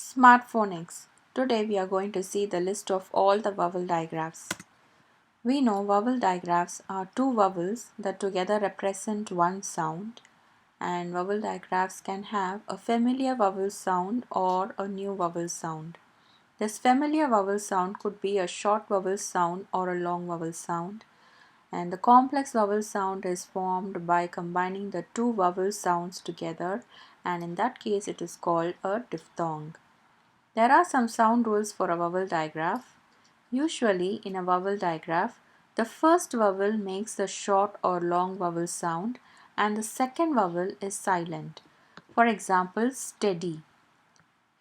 Smart Phonics. Today we are going to see the list of all the vowel digraphs. We know vowel digraphs are two vowels that together represent one sound, and vowel digraphs can have a familiar vowel sound or a new vowel sound. This familiar vowel sound could be a short vowel sound or a long vowel sound, and the complex vowel sound is formed by combining the two vowel sounds together, and in that case it is called a diphthong. There are some sound rules for a vowel digraph. Usually in a vowel digraph, the first vowel makes the short or long vowel sound and the second vowel is silent. For example, steady.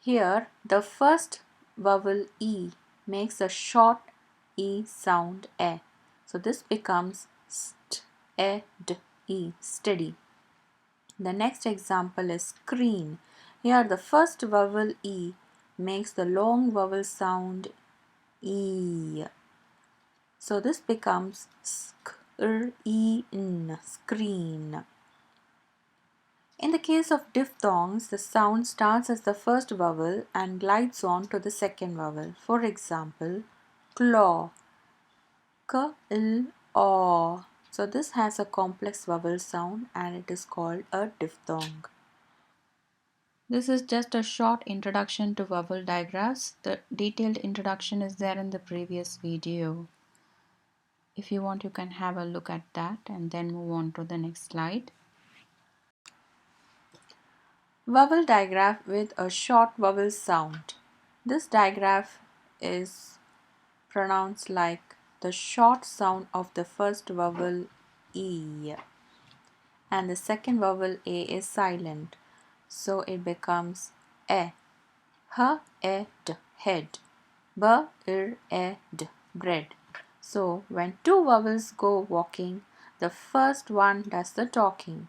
Here, the first vowel E makes a short E sound E. So this becomes st, E, d, E, steady. The next example is screen. Here the first vowel E makes the long vowel sound E. So this becomes screen, screen. In the case of diphthongs, the sound starts as the first vowel and glides on to the second vowel. For example, claw, k, l, aw. So this has a complex vowel sound and it is called a diphthong. This is just a short introduction to vowel digraphs. The detailed introduction is there in the previous video. If you want, you can have a look at that and then move on to the next slide. Vowel digraph with a short vowel sound. This digraph is pronounced like the short sound of the first vowel E and the second vowel A is silent, so it becomes E. H, E, D, head. B, ir, e, d, bread. So when two vowels go walking, the first one does the talking.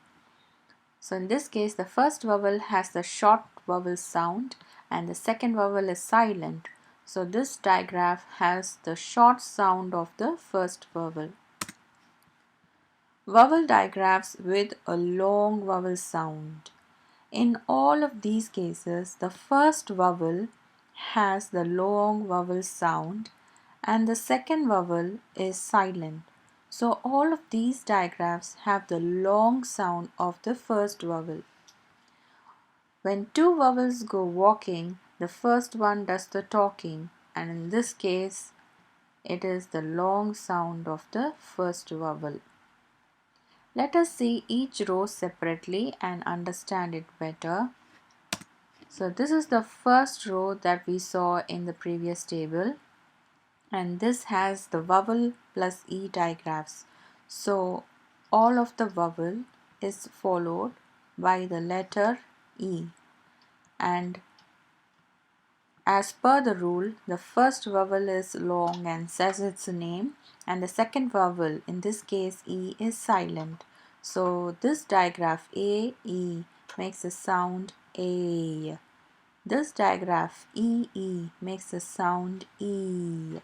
So in this case, the first vowel has the short vowel sound and the second vowel is silent. So this digraph has the short sound of the first vowel. Vowel digraphs with a long vowel sound. In all of these cases, the first vowel has the long vowel sound and the second vowel is silent. So all of these digraphs have the long sound of the first vowel. When two vowels go walking, the first one does the talking, and in this case, it is the long sound of the first vowel. Let us see each row separately and understand it better. So this is the first row that we saw in the previous table, and this has the vowel plus E digraphs. So all of the vowel is followed by the letter E, and as per the rule, the first vowel is long and says its name, and the second vowel, in this case E, is silent. So this digraph A, E makes the sound A. This digraph EE makes the sound E.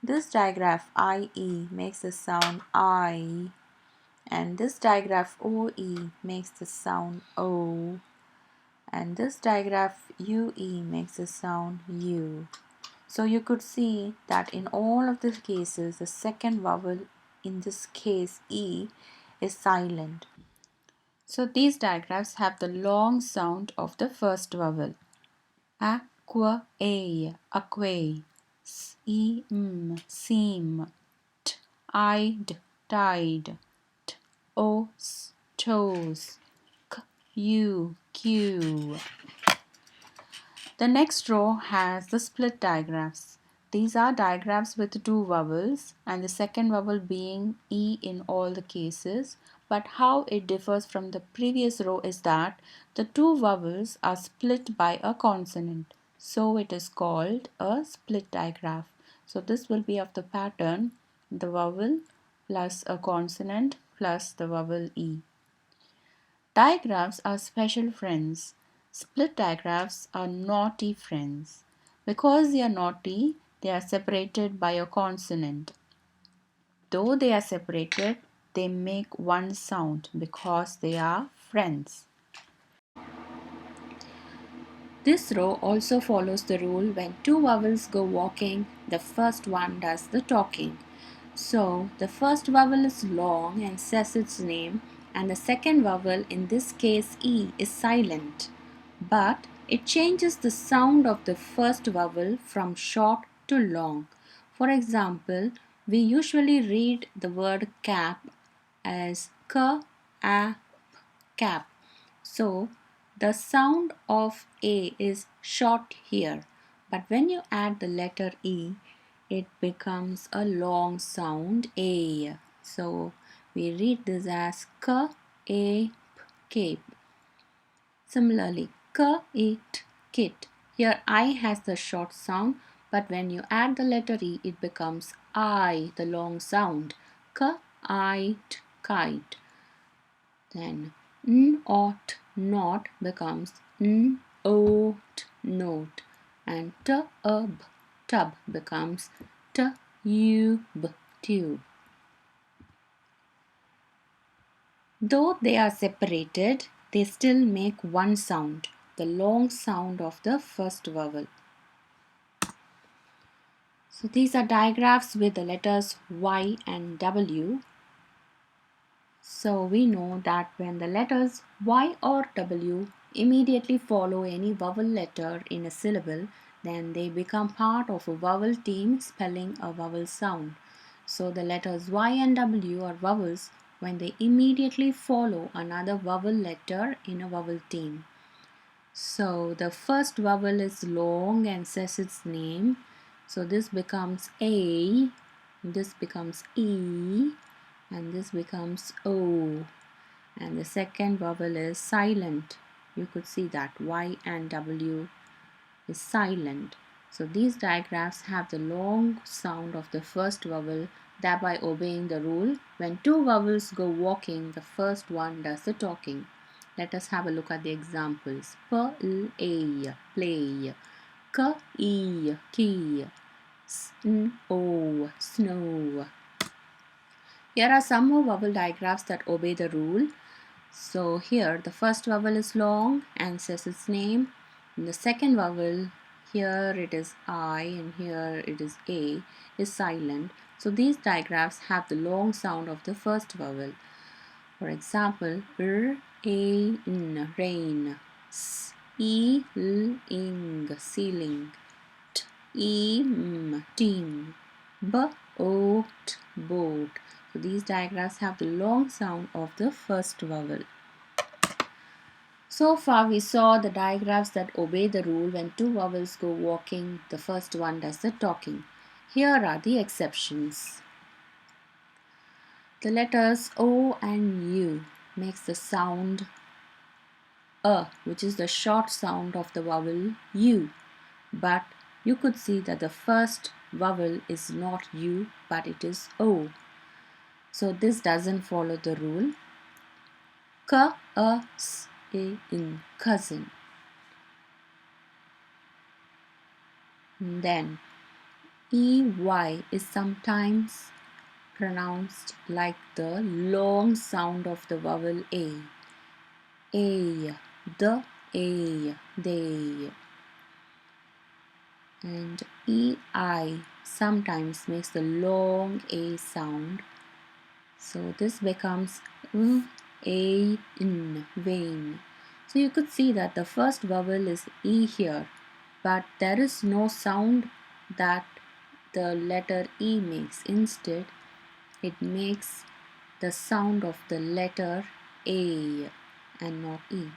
This digraph IE makes the sound I. And this digraph OE makes the sound O. And this digraph UE makes the sound U. So you could see that in all of the cases, the second vowel, in this case E, is silent. So these digraphs have the long sound of the first vowel. Aqua, a, aquay, seem, seam, tide, tide, toes, toes, queue. The next row has the split digraphs. These are digraphs with two vowels and the second vowel being E in all the cases. But how it differs from the previous row is that the two vowels are split by a consonant. So it is called a split digraph. So this will be of the pattern the vowel plus a consonant plus the vowel E. Digraphs are special friends. Split digraphs are naughty friends. Because they are naughty, they are separated by a consonant. Though they are separated, they make one sound because they are friends. This row also follows the rule when two vowels go walking, the first one does the talking. So the first vowel is long and says its name, and the second vowel, in this case E, is silent. But it changes the sound of the first vowel from short to long. For example, we usually read the word cap as k, a, cap. So the sound of A is short here, but when you add the letter E, it becomes a long sound A. So we read this as K, A, P, cape. Similarly, K, it, kit. Here I has the short sound, but when you add the letter E, it becomes I, the long sound. K, I, t, kite. Then n, ought, not becomes n, ought, note, and t, tub becomes t, tube. Though they are separated, they still make one sound, the long sound of the first vowel. So these are digraphs with the letters Y and W. So we know that when the letters Y or W immediately follow any vowel letter in a syllable, then they become part of a vowel team spelling a vowel sound. So the letters Y and W are vowels when they immediately follow another vowel letter in a vowel team. So the first vowel is long and says its name. So this becomes A, this becomes E, and this becomes O. And the second vowel is silent. You could see that Y and W is silent. So these digraphs have the long sound of the first vowel, thereby obeying the rule when two vowels go walking, the first one does the talking. Let us have a look at the examples. Play, play. Key, key. Snow, snow. Here are some more vowel digraphs that obey the rule. So here the first vowel is long and says its name. And the second vowel, here it is I and here it is A, is silent. So these digraphs have the long sound of the first vowel. For example, a, n, rain. E, l, ing, ceiling. T, e, m, team. B, o, t, boat. So these digraphs have the long sound of the first vowel. So far we saw the digraphs that obey the rule when two vowels go walking, the first one does the talking. Here are the exceptions. The letters O and U makes the sound A, which is the short sound of the vowel U. But you could see that the first vowel is not U, but it is O. So this doesn't follow the rule. K, A, S, A, in, cousin. Then EY is sometimes pronounced like the long sound of the vowel A. A, the A, they. And EI sometimes makes the long A sound. So this becomes A, in, vain. So you could see that the first vowel is E here, but there is no sound that the letter E makes. Instead, it makes the sound of the letter A and not E.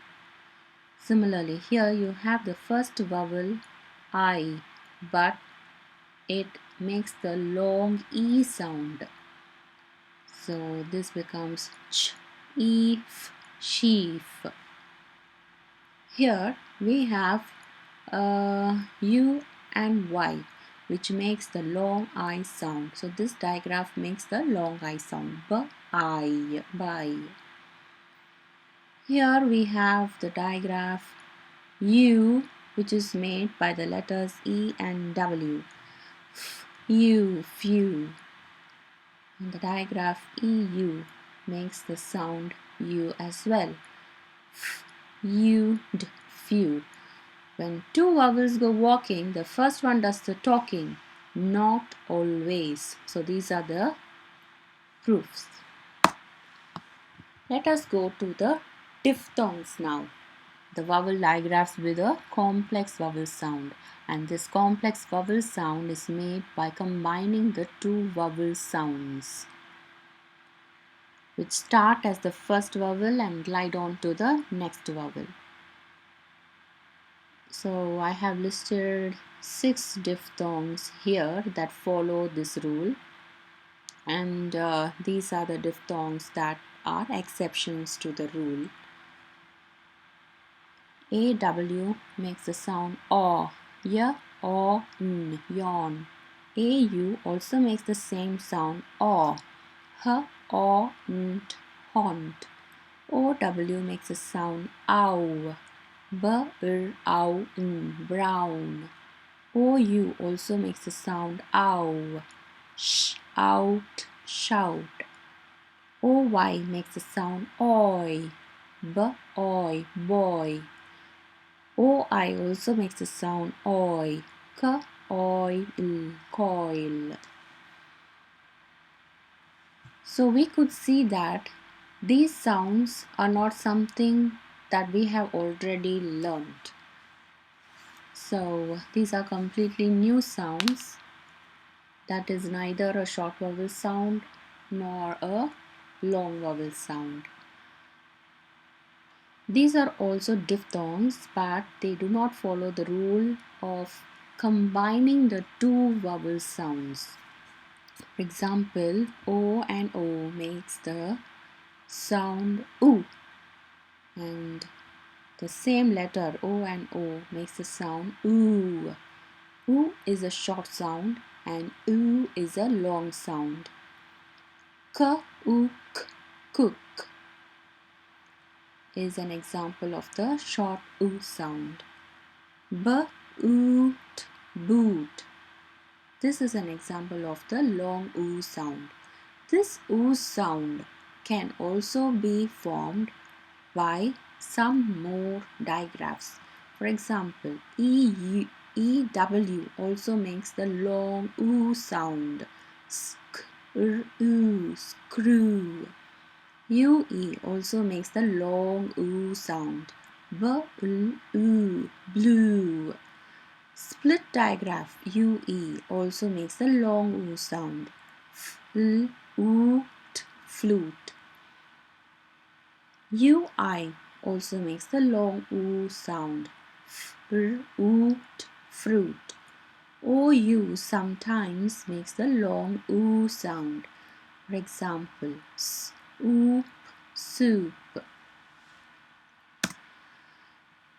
Similarly, here you have the first vowel I, but it makes the long E sound. So this becomes ch, e, f, sheaf. Here we have U and Y, which makes the long I sound. So this digraph makes the long I sound. B-I, by. Here we have the digraph U, which is made by the letters E and W. U, few. And the digraph EU makes the sound U as well. U, few. When two vowels go walking, the first one does the talking, not always. So these are the proofs. Let us go to the diphthongs now. The vowel digraphs with a complex vowel sound, and this complex vowel sound is made by combining the two vowel sounds which start as the first vowel and glide on to the next vowel. So I have listed 6 diphthongs here that follow this rule, and these are the diphthongs that are exceptions to the rule. AW makes the sound aw, y, aw, n, yawn. AU also makes the same sound aw, h, aw, nt, haunt. OW makes the sound ow, b, ow, n, brown. OU also makes the sound ow, sh, out, shout. OY makes the sound oi, b, oi, boy. OI also makes the sound oi, k, oi, l, coil. So we could see that these sounds are not something that we have already learned. So these are completely new sounds. That is neither a short vowel sound nor a long vowel sound. These are also diphthongs, but they do not follow the rule of combining the two vowel sounds. For example, O and O makes the sound oo, and the same letter O and O makes the sound oo. Oo is a short sound and oo is a long sound. K, oo, k, cook is an example of the short oo sound. B-oot, boot. This is an example of the long oo sound. This oo sound can also be formed by some more digraphs. For example, EW also makes the long oo sound. Screw, screw. UE also makes the long oo sound. Blue, blue. Split digraph UE also makes the long oo sound. Flute, flute. UI also makes the long oo sound. Fruit, fruit. OU sometimes makes the long oo sound. For example, soup, soup.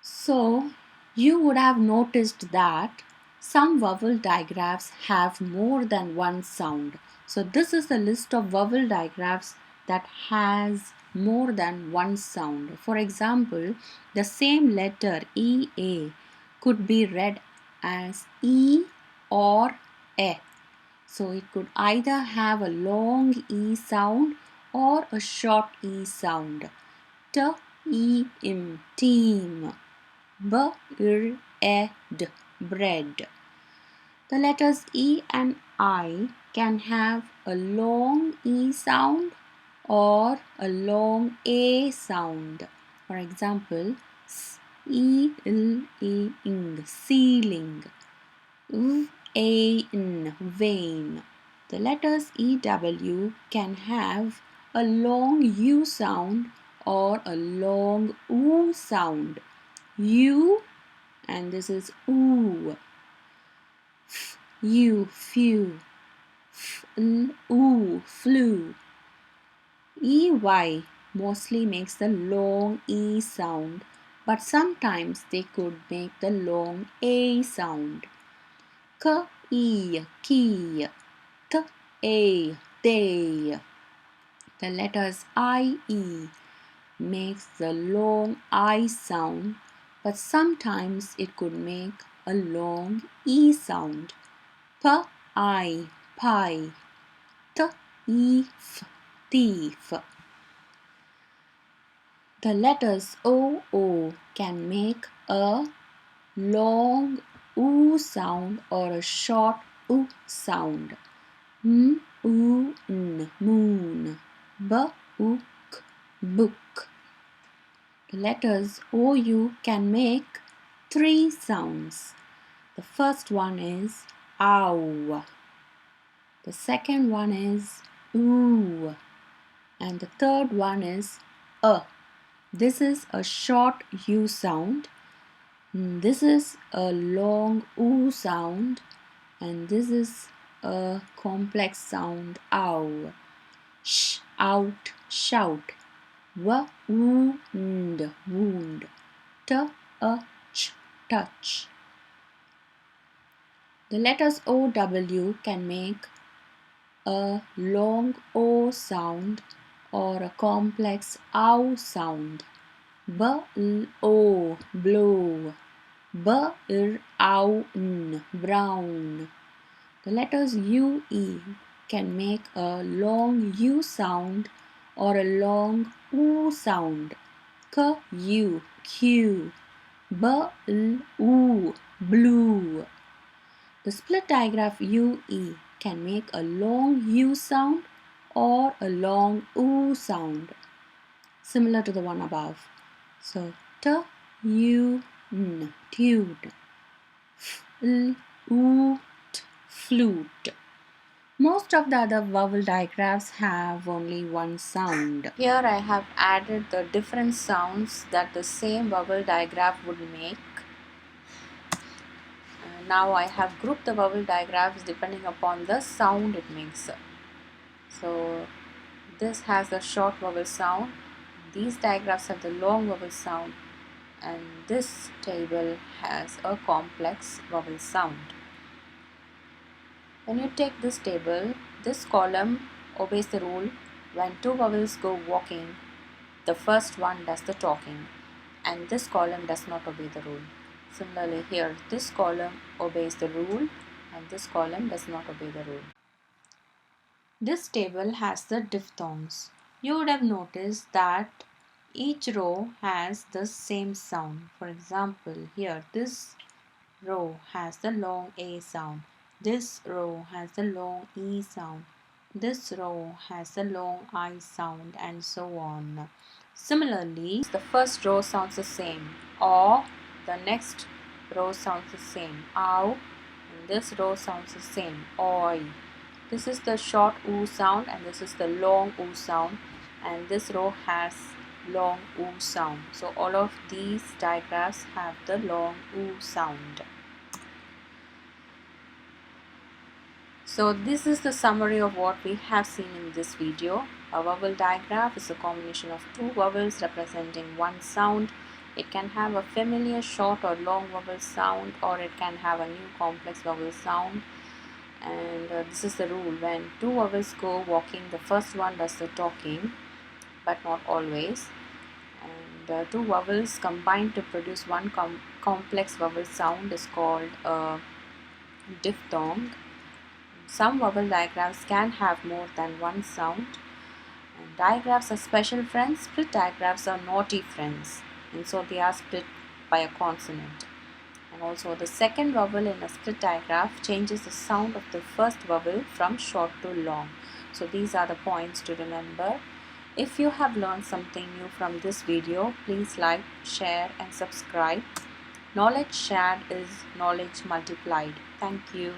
So you would have noticed that some vowel digraphs have more than one sound. So this is the list of vowel digraphs that has more than one sound. For example, the same letter EA could be read as E or E. So it could either have a long E sound or a short E sound. T-E-M, team. Bread, bread. The letters E and I can have a long E sound or a long A sound. For example, S-E-L-A-ing, ceiling. V-A-N, vein. The letters EW can have a long U sound or a long OO sound. U, and this is oo. U, few. Ooh, flew. EY mostly makes the long E sound, but sometimes they could make the long A sound. K-E, key. T-A, they. The letters I-E makes the long I sound, but sometimes it could make a long E sound. P-I, pie. T-E-F, thief. The letters O-O can make a long oo sound or a short oo sound. M, oo, n, moon. B, ook, book. The letters OU can make 3 sounds. The first one is ow. The second one is oo. And the third one is This is a short U sound. This is a long oo sound. And this is a complex sound ow. Sh, out, shout. Wound, wound. Ch, touch. The letters OW can make a long O sound or a complex ow sound. B-l-o, blow. B-r-ow-n, brown. The letters UE can make a long U sound or a long oo sound. K-u, Q. B-l-oo, blue. The split digraph UE can make a long U sound or a long oo sound, similar to the one above. So, T-U-N, tune. F-l-oot, flute. Most of the other vowel digraphs have only one sound. Here I have added the different sounds that the same vowel digraph would make. Now I have grouped the vowel digraphs depending upon the sound it makes. So this has the short vowel sound, these digraphs have the long vowel sound, and this table has a complex vowel sound. When you take this table, this column obeys the rule: when two vowels go walking, the first one does the talking, and this column does not obey the rule. Similarly here, this column obeys the rule and this column does not obey the rule. This table has the diphthongs. You would have noticed that each row has the same sound. For example, here this row has the long A sound. This row has the long E sound. This row has the long I sound, and so on. Similarly, the first row sounds the same. Or the next row sounds the same. Ow. And this row sounds the same. Oi. This is the short oo sound and this is the long oo sound, and this row has long oo sound. So all of these digraphs have the long oo sound. So this is the summary of what we have seen in this video. A vowel digraph is a combination of two vowels representing one sound. It can have a familiar short or long vowel sound, or it can have a new complex vowel sound. And this is the rule: when two vowels go walking, the first one does the talking, but not always. And two vowels combined to produce one complex vowel sound is called a diphthong. Some vowel digraphs can have more than one sound. And digraphs are special friends. Split digraphs are naughty friends, and so they are split by a consonant. And also the second vowel in a split digraph changes the sound of the first vowel from short to long. So these are the points to remember. If you have learned something new from this video, please like, share and subscribe. Knowledge shared is knowledge multiplied. Thank you.